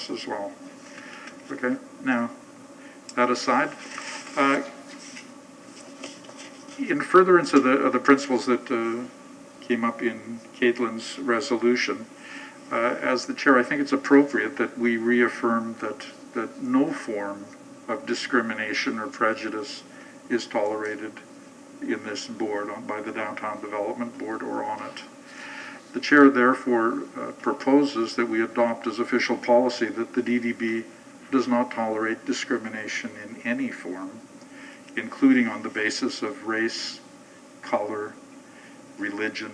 status as well. Okay, now, that aside, in furtherance of the principles that came up in Caitlin's resolution, as the chair, I think it's appropriate that we reaffirm that no form of discrimination or prejudice is tolerated in this board, by the Downtown Development Board or on it. The chair therefore proposes that we adopt as official policy that the DDB does not tolerate discrimination in any form, including on the basis of race, color, religion,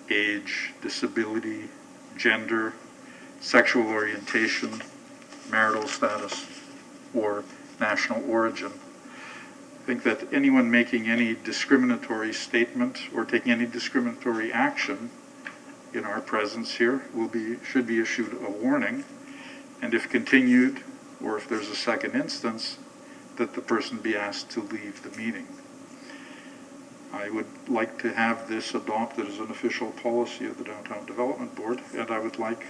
age, disability, gender, sexual orientation, marital status, or national origin. I think that anyone making any discriminatory statement or taking any discriminatory action in our presence here should be issued a warning, and if continued, or if there's a second instance, that the person be asked to leave the meeting. I would like to have this adopted as an official policy of the Downtown Development Board, and I would like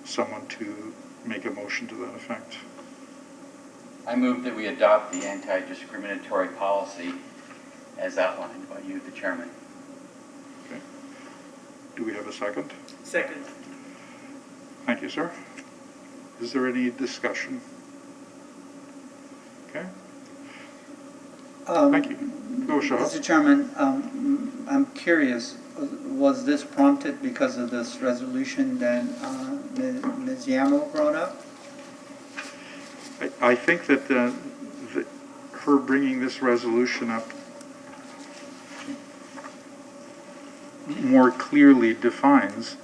someone to make a motion to that effect. I move that we adopt the anti-discriminatory policy as outlined by you, the chairman. Okay. Do we have a second? Second. Thank you, sir. Is there any discussion? Okay. Thank you. Go, Shaw. Mr. Chairman, I'm curious, was this prompted because of this resolution that Ms. Yamo brought up? I think that her bringing this resolution up more clearly defines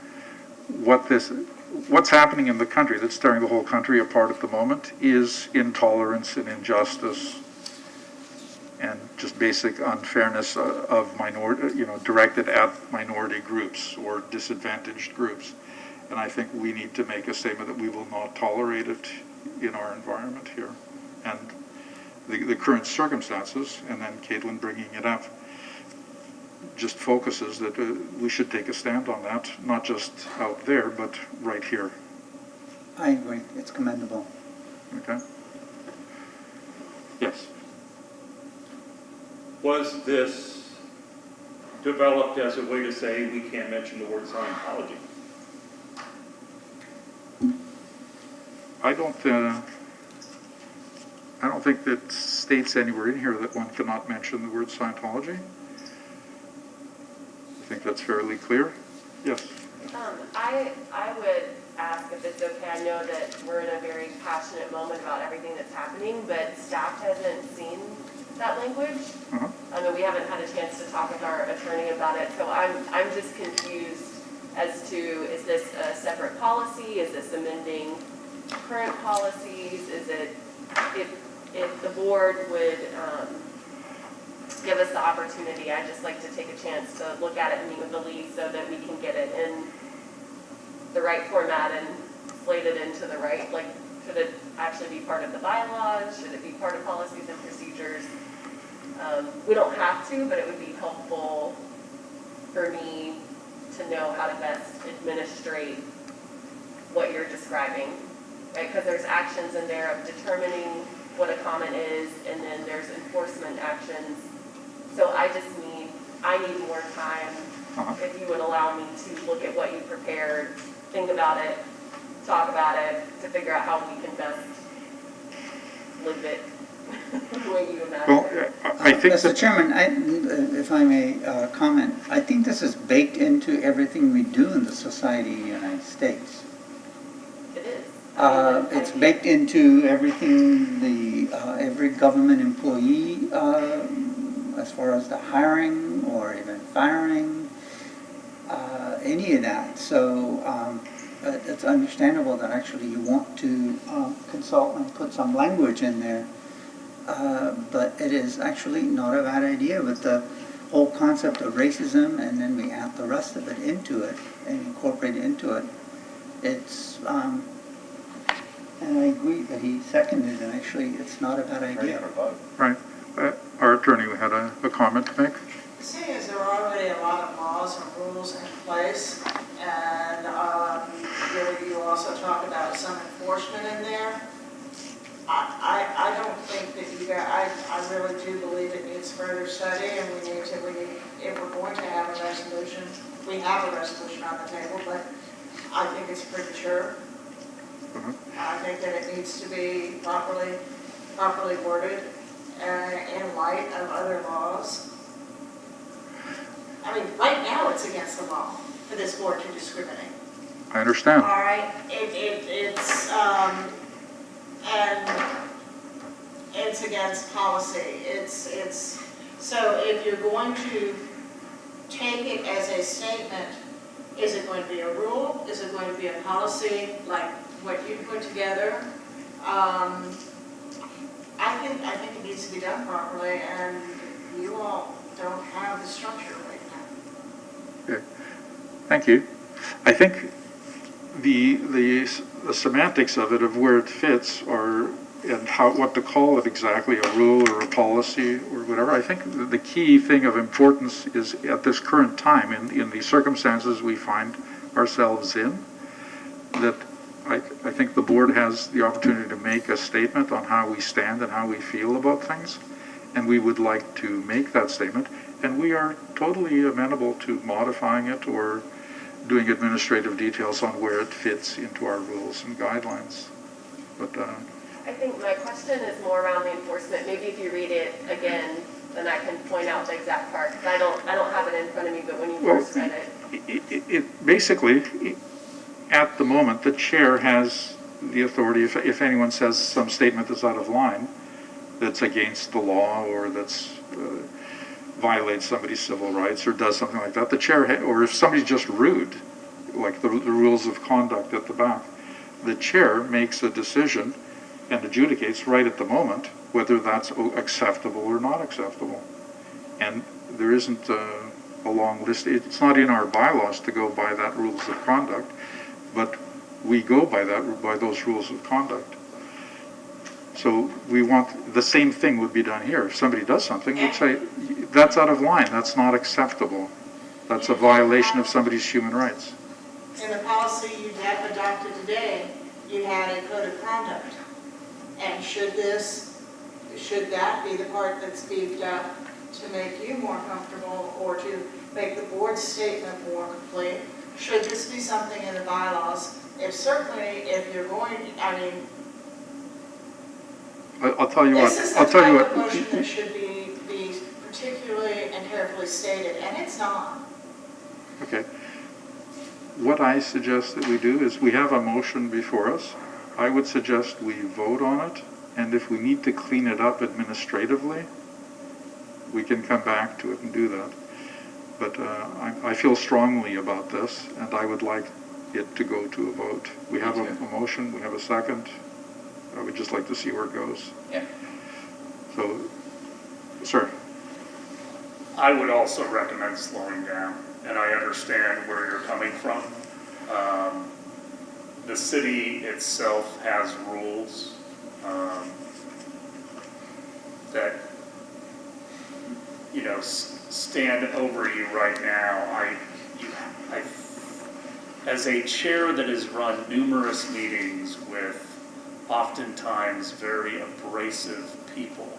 what's happening in the country that's tearing the whole country apart at the moment is intolerance and injustice and just basic unfairness of minority, directed at minority groups or disadvantaged groups. And I think we need to make a statement that we will not tolerate it in our environment here. And the current circumstances, and then Caitlin bringing it up, just focuses that we should take a stand on that, not just out there, but right here. I agree. It's commendable. Okay? Yes. Was this developed as a way to say we can't mention the word Scientology? I don't think that states anywhere in here that one cannot mention the word Scientology. I think that's fairly clear. Yes. I would ask if it's okay. I know that we're in a very passionate moment about everything that's happening, but staff hasn't seen that language. I mean, we haven't had a chance to talk with our attorney about it, so I'm just confused as to, is this a separate policy? Is this amending current policies? Is it, if the board would give us the opportunity, I'd just like to take a chance to look at it and meet with the league so that we can get it in the right format and slate it into the right, like, should it actually be part of the bylaws? Should it be part of policies and procedures? We don't have to, but it would be helpful for me to know how to best administrate what you're describing, right? Because there's actions in there of determining what a comment is, and then there's enforcement actions. So I need more time, if you would allow me to look at what you prepared, think about it, talk about it, to figure out how we can best live it the way you imagine. Well, I think Mr. Chairman, if I may comment, I think this is baked into everything we do in the society in the United States. It is. It's baked into everything every government employee, as far as the hiring or even firing, any of that. So it's understandable that actually you want to consult and put some language in there. But it is actually not a bad idea with the whole concept of racism, and then we add the rest of it into it and incorporate it into it. It's and I agree that he seconded it. Actually, it's not a bad idea. right. Our attorney had a comment to make. Seeing as there are already a lot of laws and rules in place, and responsibility, you also talk about some enforcement in there. I don't think that you got, I really do believe it needs further study, and we need, if we're going to have a resolution, we have a resolution on the table, but I think it's premature. I think that it needs to be properly worded in light of other laws. I mean, right now it's against the law for this board to discriminate. I understand. All right, and it's against policy. It's so if you're going to take it as a statement, is it going to be a rule? Is it going to be a policy like what you put together? I think it needs to be done properly, and you all don't have the structure right now. Okay. Thank you. I think the semantics of it, of where it fits, or and what to call it exactly, a rule or a policy or whatever. I think the key thing of importance is at this current time, in the circumstances we find ourselves in, that I think the board has the opportunity to make a statement on how we stand and how we feel about things, and we would like to make that statement, and we are totally amenable to modifying it or doing administrative details on where it fits into our rules and guidelines. But I think my question is more around the enforcement. Maybe if you read it again, then I can point out the exact part, because I don't have it in front of me, but when you first read it. It basically, at the moment, the chair has the authority, if anyone says some statement that's out of line, that's against the law, or that's violates somebody's civil rights, or does something like that, the chair, or if somebody's just rude, like the rules of conduct at the back, the chair makes a decision and adjudicates right at the moment whether that's acceptable or not acceptable. And there isn't a long list. It's not in our bylaws to go by that rules of conduct, but we go by those rules of conduct. So we want the same thing would be done here. If somebody does something, we'd say that's out of line. That's not acceptable. That's a violation of somebody's human rights. In the policy you have adopted today, you had a code of conduct. And should that be the part that's beefed up to make you more comfortable or to make the board's statement more complete? Should this be something in the bylaws? If you're going, I mean, I'll tell you what. this is the I'll tell you type of what. motion that should be particularly and carefully stated, and it's not. Okay. What I suggest that we do is we have a motion before us. I would suggest we vote on it, and if we need to clean it up administratively, we can come back to it and do that. But I feel strongly about this, and I would like it to go to a vote. We have a motion, we have a second. I would just like to see where it goes. Yeah. So, sir. I would also recommend slowing down, and I understand where you're coming from. The city itself has rules that, stand over you right now. As a chair that has run numerous meetings with oftentimes very abrasive people,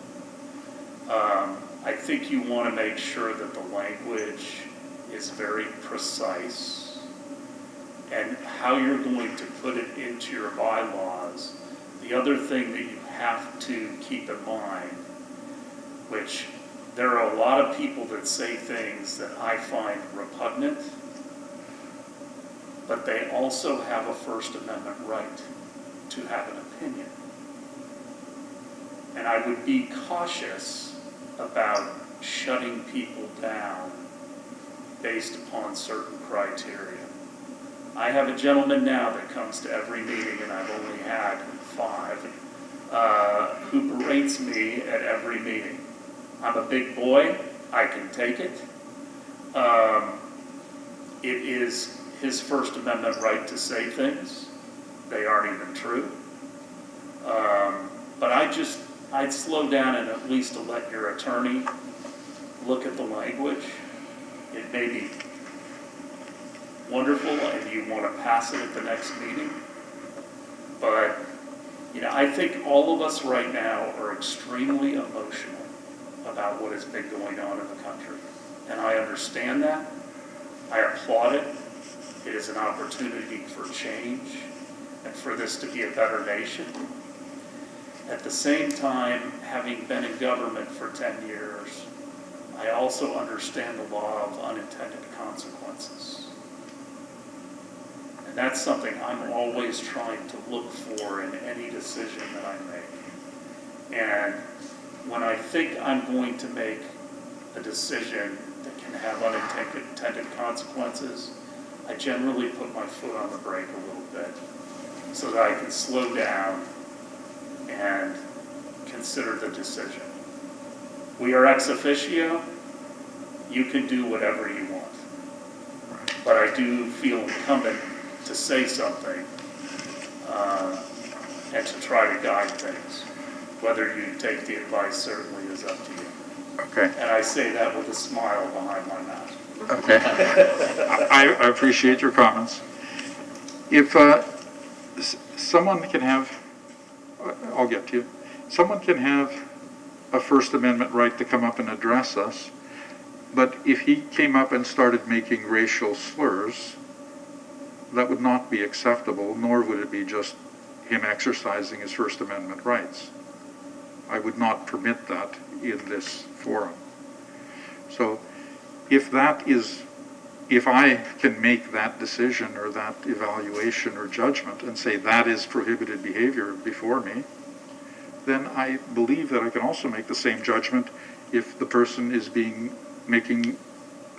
I think you want to make sure that the language is very precise, and how you're going to put it into your bylaws. The other thing that you have to keep in mind, which there are a lot of people that say things that I find repugnant, but they also have a First Amendment right to have an opinion. And I would be cautious about shutting people down based upon certain criteria. I have a gentleman now that comes to every meeting, and I've only had 5, who berates me at every meeting. I'm a big boy, I can take it. It is his First Amendment right to say things. They aren't even true. But I'd slow down and at least to let your attorney look at the language. It may be wonderful and you want to pass it at the next meeting. But, I think all of us right now are extremely emotional about what has been going on in the country. And I understand that. I applaud it. It is an opportunity for change and for this to be a better nation. At the same time, having been in government for 10 years, I also understand the law of unintended consequences. And that's something I'm always trying to look for in any decision that I make. And when I think I'm going to make a decision that can have unintended consequences, I generally put my foot on the brake a little bit so that I can slow down and consider the decision. We are ex officio. You can do whatever you want. But I do feel incumbent to say something and to try to guide things. Whether you take the advice certainly is up to you. Okay. And I say that with a smile behind my mouth. Okay. I appreciate your comments. If someone can have, I'll get to you, someone can have a First Amendment right to come up and address us, but if he came up and started making racial slurs, that would not be acceptable, nor would it be just him exercising his First Amendment rights. I would not permit that in this forum. So if I can make that decision or that evaluation or judgment and say that is prohibited behavior before me, then I believe that I can also make the same judgment if the person is making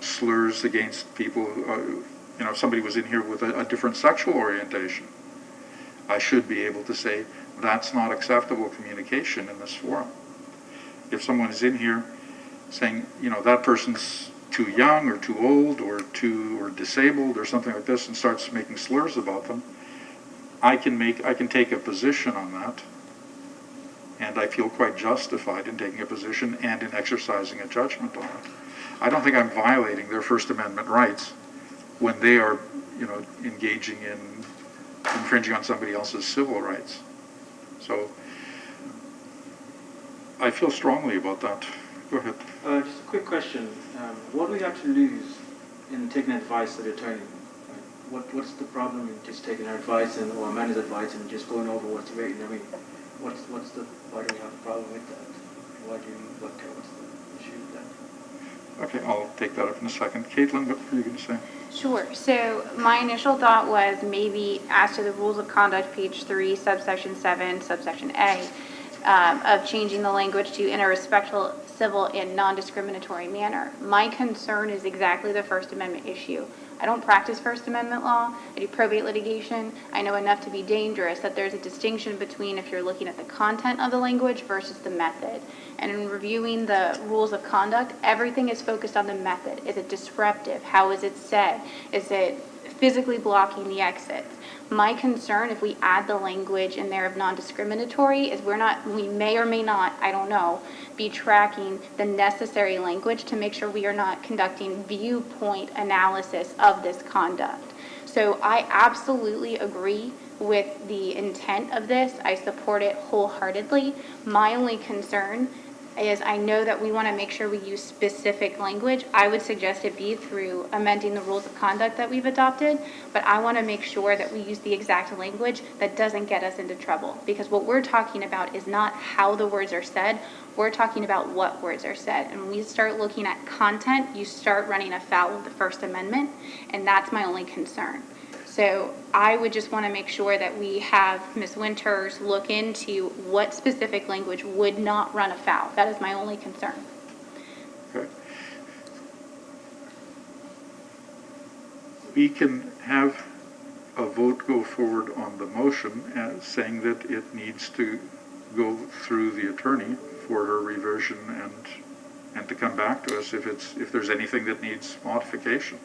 slurs against people. If somebody was in here with a different sexual orientation, I should be able to say that's not acceptable communication in this forum. If someone is in here saying, that person's too young or too old or disabled or something like this and starts making slurs about them, I can take a position on that, and I feel quite justified in taking a position and in exercising a judgment on it. I don't think I'm violating their First Amendment rights when they are, engaging in infringing on somebody else's civil rights. So I feel strongly about that. Go ahead. Just a quick question. What do we have to lose in taking advice of the attorney? What's the problem in just taking our advice or a man's advice and just going over what's written? Why do we have a problem with that? What's the issue with that? Okay, I'll take that up in a second. Caitlin, what were you going to say? Sure. So my initial thought was maybe as to the rules of conduct, page 3, subsection 7, subsection A, of changing the language to in a respectful, civil, and non-discriminatory manner. My concern is exactly the First Amendment issue. I don't practice First Amendment law. I do probate litigation. I know enough to be dangerous that there's a distinction between if you're looking at the content of the language versus the method. And in reviewing the rules of conduct, everything is focused on the method. Is it disruptive? How is it said? Is it physically blocking the exits? My concern, if we add the language in there of non-discriminatory, is we may or may not, I don't know, be tracking the necessary language to make sure we are not conducting viewpoint analysis of this conduct. So I absolutely agree with the intent of this. I support it wholeheartedly. My only concern is I know that we want to make sure we use specific language. I would suggest it be through amending the rules of conduct that we've adopted, but I want to make sure that we use the exact language that doesn't get us into trouble. Because what we're talking about is not how the words are said, we're talking about what words are said. And when we start looking at content, you start running afoul of the First Amendment, and that's my only concern. So I would just want to make sure that we have Ms. Winters look into what specific language would not run afoul. That is my only concern. Okay. We can have a vote go forward on the motion as saying that it needs to go through the attorney for her reversion and to come back to us if there's anything that needs modification,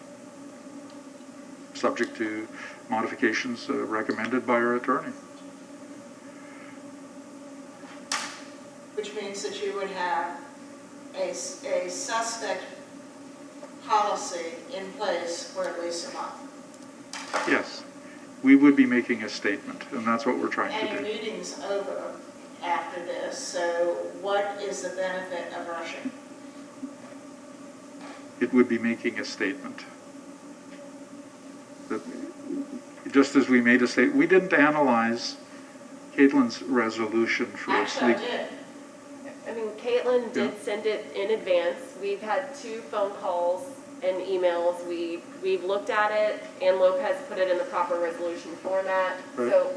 subject to modifications recommended by our attorney. Which means that you would have a suspect policy in place for at least a month. Yes, we would be making a statement, and that's what we're trying And to your do. meeting's over after this, so what is the benefit of rushing? It would be making a statement. That, just as we made a statement, we didn't analyze Caitlin's resolution for its Actually, I legal. did. I mean, Caitlin did Yeah. send it in advance. We've had 2 phone calls and emails. We've looked at it, and Lopez put it in the proper resolution format. Right. So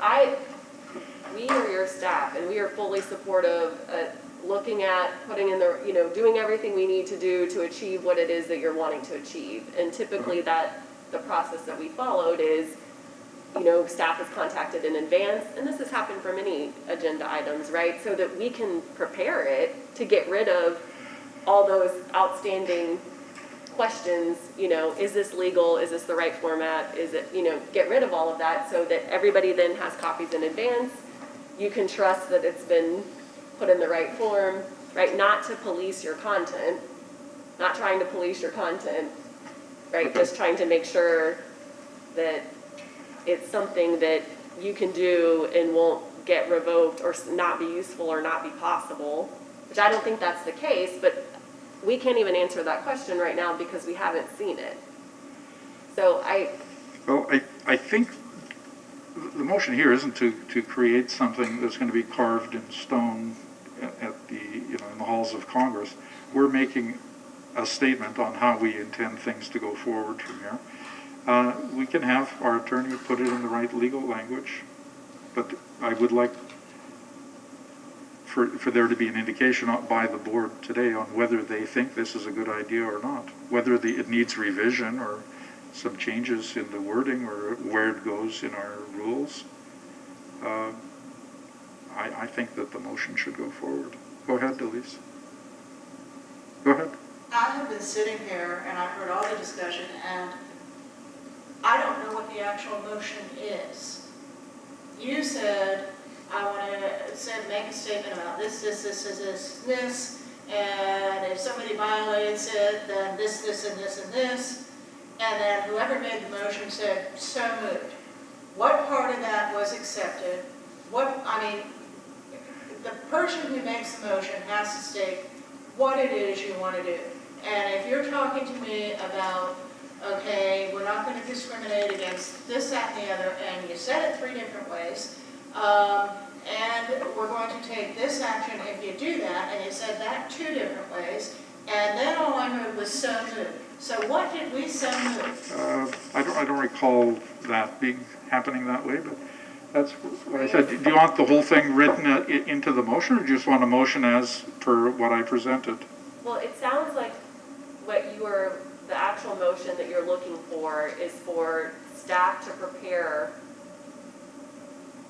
we are your staff, and we are fully supportive at looking at, putting in the, doing everything we need to do to achieve what it is that you're wanting to achieve. And typically the process that we followed is, staff is contacted in advance, and this has happened for many agenda items, right? So that we can prepare it to get rid of all those outstanding questions, is this legal? Is this the right format? Is it, get rid of all of that so that everybody then has copies in advance. You can trust that it's been put in the right form, right? Not to police your content, not trying to police your content, right? Okay. Just trying to make sure that it's something that you can do and won't get revoked or not be useful or not be possible, which I don't think that's the case, but we can't even answer that question right now because we haven't seen it. So Well, I think the motion here isn't to create something that's going to be carved in stone at the, in the halls of Congress. We're making a statement on how we intend things to go forward from here. We can have our attorney put it in the right legal language, but I would like for there to be an indication by the board today on whether they think this is a good idea or not, whether it needs revision or some changes in the wording or where it goes in our rules. I think that the motion should go forward. Go ahead, Elise. Go ahead. I have been sitting here and I've heard all the discussion, and I don't know what the actual motion is. You said, I want to make a statement about this, and if somebody violates it, then this, and this, and then whoever made the motion said, so moved. What part of that was accepted? The person who makes the motion has to state what it is you want to do. And if you're talking to me about, okay, we're not going to discriminate against this, that, and the other, and you said it 3 different ways, and we're going to take this action if you do that, and you said that 2 different ways, and then all I heard was so moved. So what did we so move? I don't recall that happening that way, but that's what I said. Do you want the whole thing written into the motion, or do you just want a motion as per what I presented? well, it sounds like the actual motion that you're looking for is for staff to prepare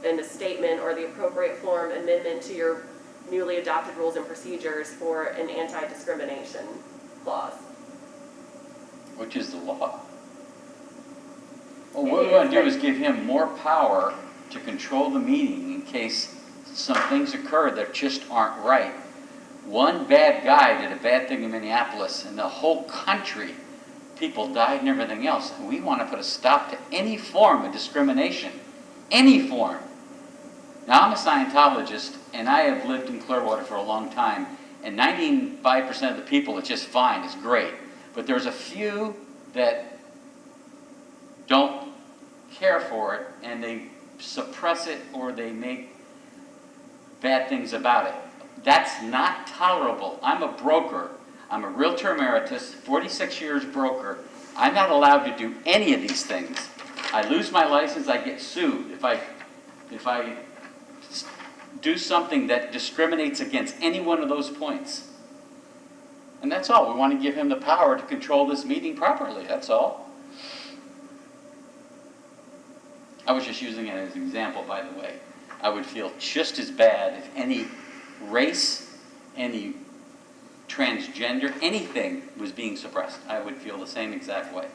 in a statement or the appropriate form amendment to your newly adopted rules and procedures for an anti-discrimination clause. Which is the law. Well, what we want to do is give him more power to control the meeting in case some things occur that just aren't right. One bad guy did a bad thing in Minneapolis, and the whole country, people died and everything else. And we want to put a stop to any form of discrimination. Any form. Now, I'm a Scientologist, and I have lived in Clearwater for a long time, and 95% of the people, it's just fine, it's great. But there's a few that don't care for it, and they suppress it, or they make bad things about it. That's not tolerable. I'm a broker. I'm a realtor emeritus, 46 years broker. I'm not allowed to do any of these things. I lose my license, I get sued. If I do something that discriminates against any one of those points. And that's all. We want to give him the power to control this meeting properly. That's all. I was just using it as an example, by the way. I would feel just as bad if any race, any transgender, anything was being suppressed. I would feel the same exact way.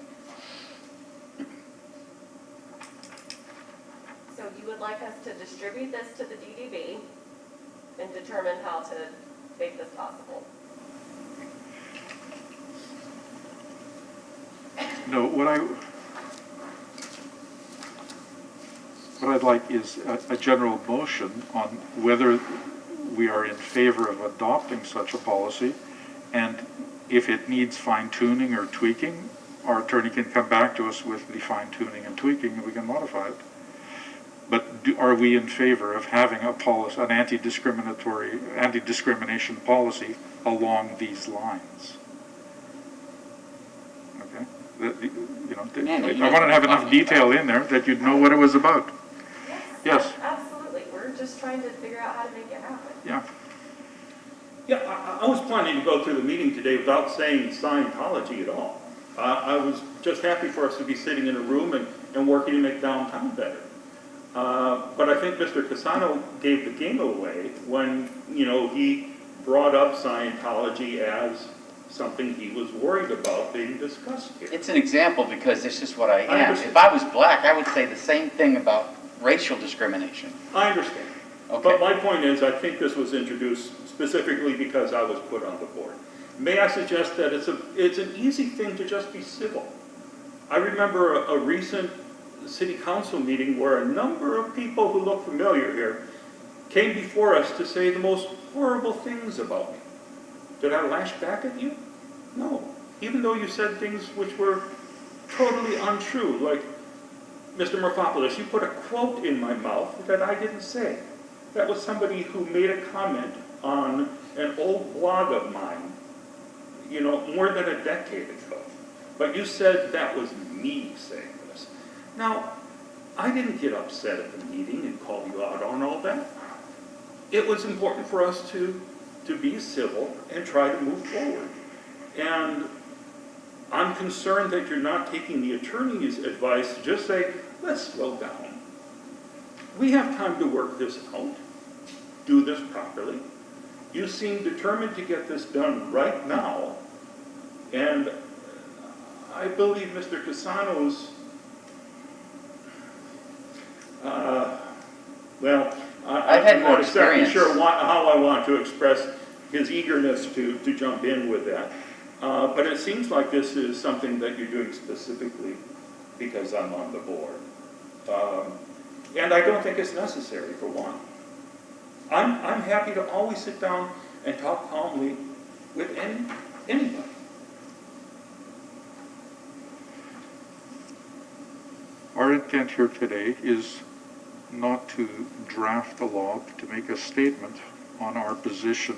So you would like us to distribute this to the DDB and determine how to make this possible? No, What I'd like is a general motion on whether we are in favor of adopting such a policy, and if it needs fine-tuning or tweaking, our attorney can come back to us with the fine-tuning and tweaking, and we can modify it. But are we in favor of having a policy, an anti-discrimination policy along these lines? Okay, I wanted to have enough detail in there that you'd know what it was about. Yes. Absolutely, we're just trying to figure out how to make it happen. Yeah. Yeah, I was planning to go through the meeting today without saying Scientology at all. I was just happy for us to be sitting in a room and working to make downtown better. But I think Mr. Cassano gave the game away when, he brought up Scientology as something he was worried about being discussed here. It's an example because this is what I I am. understand. If I was black, I would say the same thing about racial discrimination. I understand. Okay. But my point is, I think this was introduced specifically because I was put on the board. May I suggest that it's an easy thing to just be civil. I remember a recent city council meeting where a number of people who look familiar here came before us to say the most horrible things about me. Did I lash back at you? No. Even though you said things which were totally untrue, like, Mr. Morfopoulos, you put a quote in my mouth that I didn't say. That was somebody who made a comment on an old blog of mine, more than a decade ago. But you said that was me saying this. Now, I didn't get upset at the meeting and call you out on all that. It was important for us to be civil and try to move forward. And I'm concerned that you're not taking the attorney's advice to just say, let's slow down. We have time to work this out, do this properly. You seem determined to get this done right now, and I believe Mr. Cassano's, I've had I'm more not exactly experience. sure how I want to express his eagerness to jump in with that. But it seems like this is something that you're doing specifically because I'm on the board. And I don't think it's necessary, for one. I'm happy to always sit down and talk calmly with anybody. Our intent here today is not to draft a law, but to make a statement on our position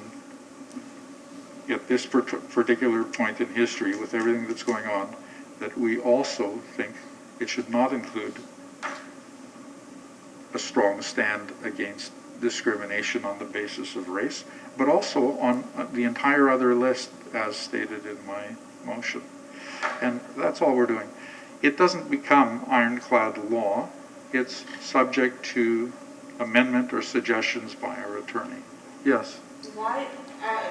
at this particular point in history with everything that's going on, that we also think it should not include a strong stand against discrimination on the basis of race, but also on the entire other list as stated in my motion. And that's all we're doing. It doesn't become ironclad law. It's subject to amendment or suggestions by our attorney. Yes? Why,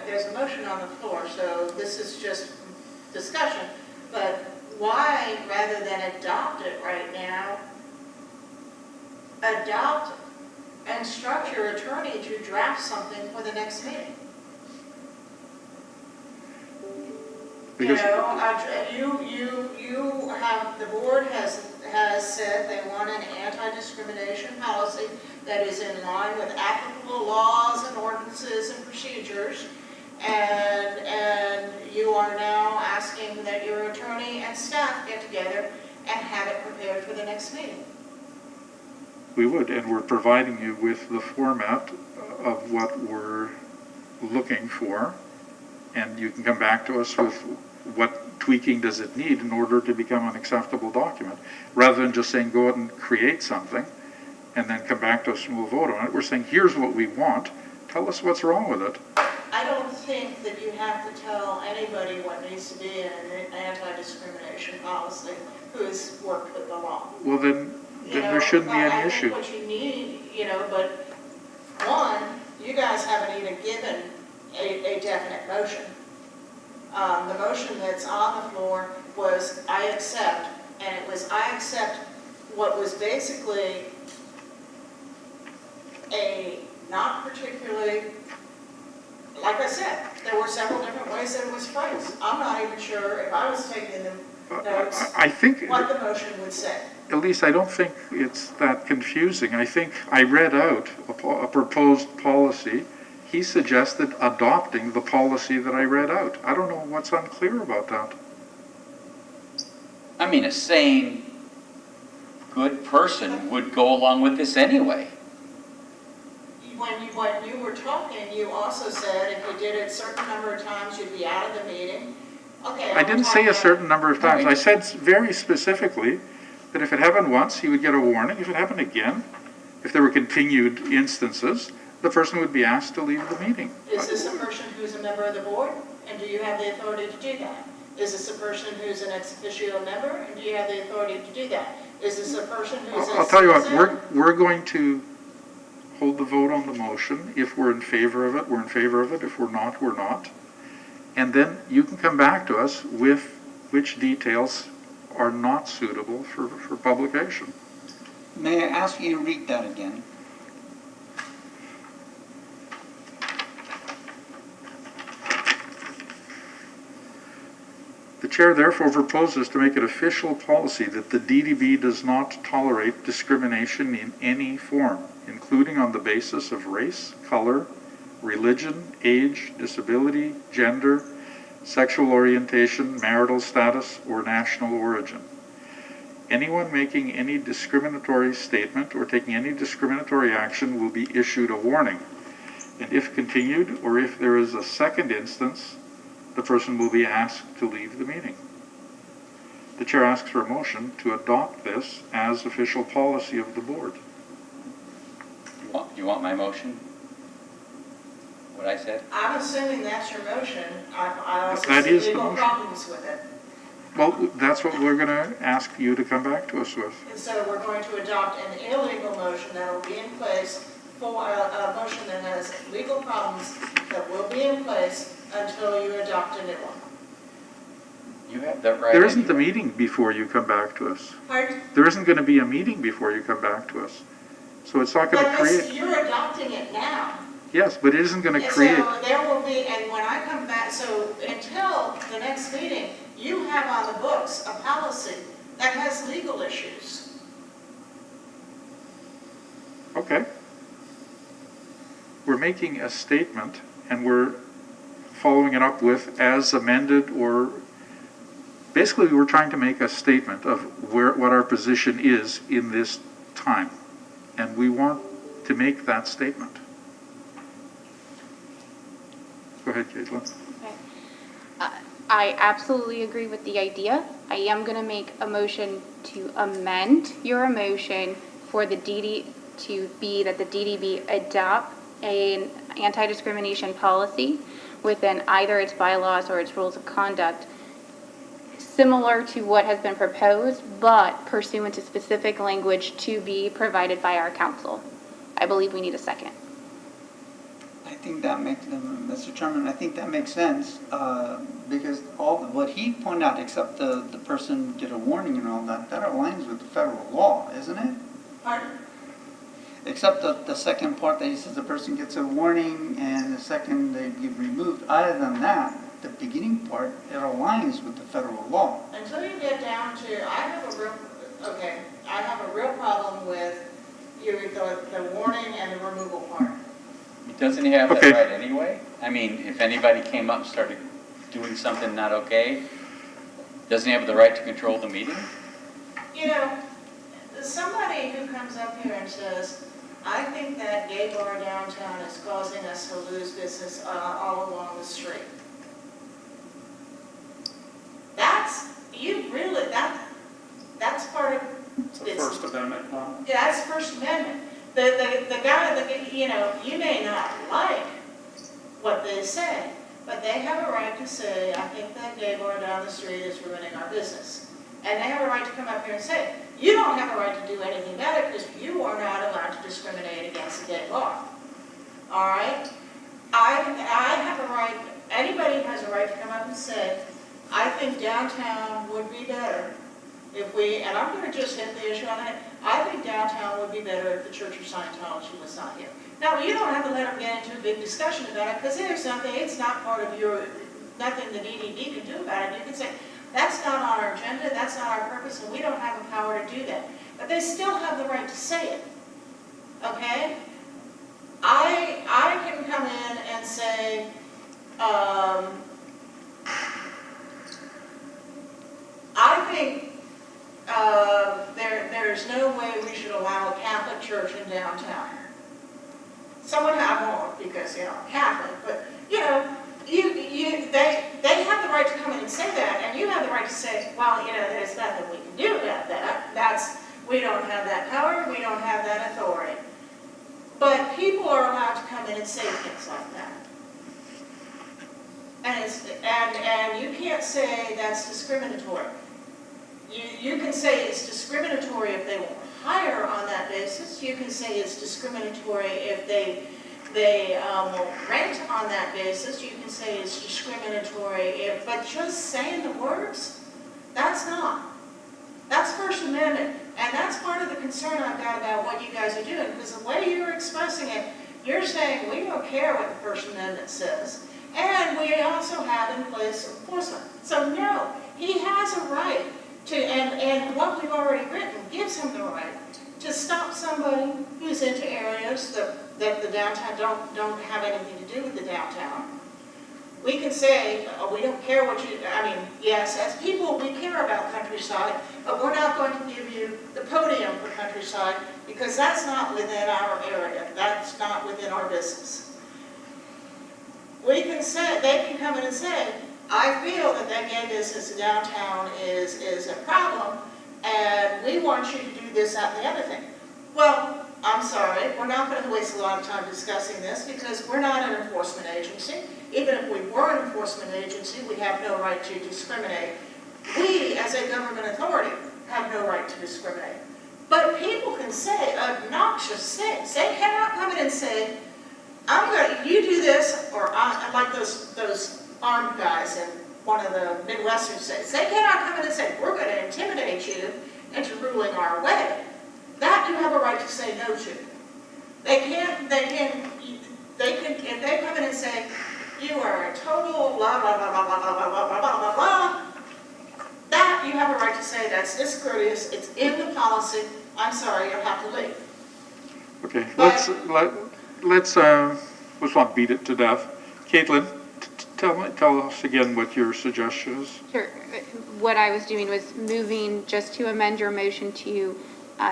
there's a motion on the floor, so this is just discussion, but why, rather than adopt it right now, adopt and instruct your attorney to draft something for the next meeting? Because you have, the board has said they want an anti-discrimination policy that is in line with applicable laws and ordinances and procedures, and you are now asking that your attorney and staff get together and have it prepared for the next meeting. we would, and we're providing you with the format of what we're looking for, and you can come back to us with what tweaking does it need in order to become an acceptable document, rather than just saying go out and create something and then come back to us and we'll vote on it. We're saying here's what we want, tell us what's wrong with it. I don't think that you have to tell anybody what needs to be in an anti-discrimination policy who has worked with the law. Well then there shouldn't be any I issue. think what you need, but one, you guys haven't even given a definite motion. The motion that's on the floor was I accept, and it was I accept what was basically a not particularly, like I said, there were several different ways that it was phrased. I'm not even sure if I was taking notes I think, what the motion would say. Elise, I don't think it's that confusing. I think I read out a proposed policy. He suggested adopting the policy that I read out. I don't know what's unclear about that. I mean, a sane, good person would go along with this anyway. When you were talking, you also said if you did it a certain number of times, you'd be out of the meeting. Okay. I didn't say a certain number of times. I said very specifically that if it happened once, he would get a warning. If it happened again, if there were continued instances, the person would be asked to leave the meeting. Is this a person who's a member of the board? And do you have the authority to do that? Is this a person who's an ex officio member? And do you have the authority to do that? Is this a person who's a I'll tell you what, citizen? we're going to hold the vote on the motion. If we're in favor of it, we're in favor of it. If we're not, we're not. And then you can come back to us with which details are not suitable for publication. May I ask you to read that again? The chair therefore proposes to make it official policy that the DDB does not tolerate discrimination in any form, including on the basis of race, color, religion, age, disability, gender, sexual orientation, marital status, or national origin. Anyone making any discriminatory statement or taking any discriminatory action will be issued a warning. And if continued, or if there is a second instance, the person will be asked to leave the meeting. The chair asks for a motion to adopt this as official policy of the board. You want my motion? What I said? I'm assuming that's your motion. I also That see is the legal motion. problems with it. Well, that's what we're going to ask you to come back to us with. And so we're going to adopt an illegal motion that will be in place for a motion that has legal problems that will be in place until you adopt a new one. You have that right. There isn't a anyway. meeting before you come back to us. Pardon? There isn't going to be a meeting before you come back to us. So it's not going to But this, create, you're adopting it now. yes, but it isn't going to And create, so there will be, and when I come back, so until the next meeting, you have on the books a policy that has legal issues. okay. We're making a statement and we're following it up with as amended, or basically we're trying to make a statement of what our position is in this time. And we want to make that statement. Go ahead, Caitlin. I absolutely agree with the idea. I am going to make a motion to amend your motion for the DD to be that the DDB adopt an anti-discrimination policy within either its bylaws or its rules of conduct, similar to what has been proposed, but pursuant to specific language to be provided by our council. I believe we need a second. I think that makes, Mr. Chairman, I think that makes sense, because what he pointed out, except the person get a warning and all that, that aligns with the federal law, isn't it? Pardon? Except the second part that he says the person gets a warning and the second they get removed. Other than that, the beginning part, it aligns with the federal law. Until you get down to, I have a real problem with the warning and the removal part. Doesn't he have that Okay. right anyway? I mean, if anybody came up and started doing something not okay, doesn't he have the right to control the meeting? You know, somebody who comes up here and says, I think that gay bar downtown is causing us to lose business all along the street. That's part of. It's a First Amendment comment. Yeah, that's First Amendment. The guy, you may not like what they say, but they have a right to say, I think that gay bar down the street is ruining our business. And they have a right to come up here and say, you don't have a right to do anything about it because you are not allowed to discriminate against a gay bar. All right? I have a right, anybody has a right to come up and say, I think downtown would be better if we, and I'm going to just hit the issue on that, I think downtown would be better if the Church of Scientology was not here. Now, you don't have to let them get into a big discussion about it because there's nothing, it's not part of your, nothing the DDB can do about it. You can say, That's not on our agenda, that's not our purpose, and we don't have the power to do that. But they still have the right to say it, okay? I can come in and say, I think there's no way we should allow a Catholic church in downtown. Someone I won't, because, you know, I'm Catholic, but, you know, they have the right to come in and say that, and you have the right to say, well, you know, there's nothing we can do about that. We don't have that power, we don't have that authority. But people are allowed to come in and say things like that. And you can't say that's discriminatory. You can say it's discriminatory if they won't hire on that basis. You can say it's discriminatory if they won't rent on that basis. You can say it's discriminatory but just saying the words, that's not. That's First Amendment. And that's part of the concern I've got about what you guys are doing, because the way you're expressing it, you're saying we don't care what the First Amendment says. And we also have in place enforcement. So no, he has a right to, and what we've already written gives him the right to stop somebody who's into areas that the downtown don't have anything to do with the downtown. We can say, oh, we don't care what you, I mean, yes, as people, we care about countryside, but we're not going to give you the podium for countryside because that's not within our area. That's not within our business. We can say, they can come in and say, I feel that gay business in downtown is a problem, and we want you to do this, that, and the other thing. Well, I'm sorry, we're not going to waste a lot of time discussing this because we're not an enforcement agency. Even if we were an enforcement agency, we have no right to discriminate. We, as a government authority, have no right to discriminate. But people can say obnoxious things. They cannot come in and say, you do this, or like those armed guys in one of the Midwestern states. They cannot come in and say, we're going to intimidate you into ruling our way. That you have a right to say no to. If they come in and say, you are a total blah, blah, blah, blah, blah, blah, blah, blah, blah, blah, blah, that you have a right to say that's discourteous, it's in the policy, I'm sorry, you'll have to leave. Okay, let's not beat it to death. Caitlin, tell us again what your suggestion is. Sure. What I was doing was moving just to amend your motion to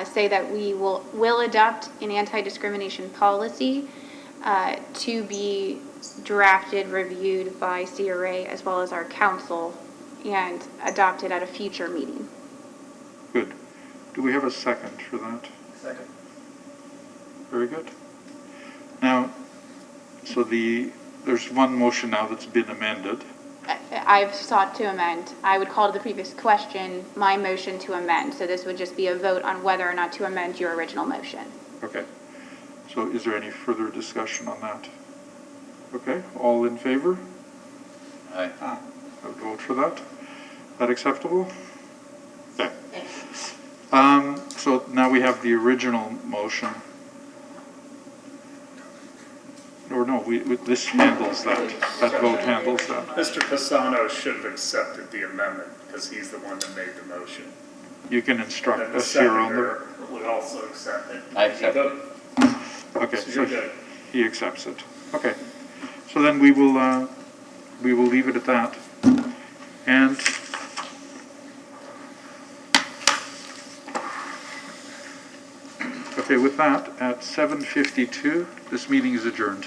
say that we will adopt an anti-discrimination policy to be drafted, reviewed by CRA as well as our council, and adopted at a future meeting. Good. Do we have a second for that? Second. Very good. Now, so there's one motion now that's been amended. I've sought to amend. I would call to the previous question my motion to amend. So this would just be a vote on whether or not to amend your original motion. Okay. So is there any further discussion on that? Okay, all in favor? Aye. I would vote for that. That acceptable? Okay. So now we have the original motion. Or no, this handles that. That vote handles that. Mr. Pisano should have accepted the amendment because he's the one that made the motion. You can And instruct then the us here on the... seconder would also accept it. I accept it. Okay, So so you're good. he accepts it. Okay. So then we will leave it at that. And okay, with that, at 7:52, this meeting is adjourned.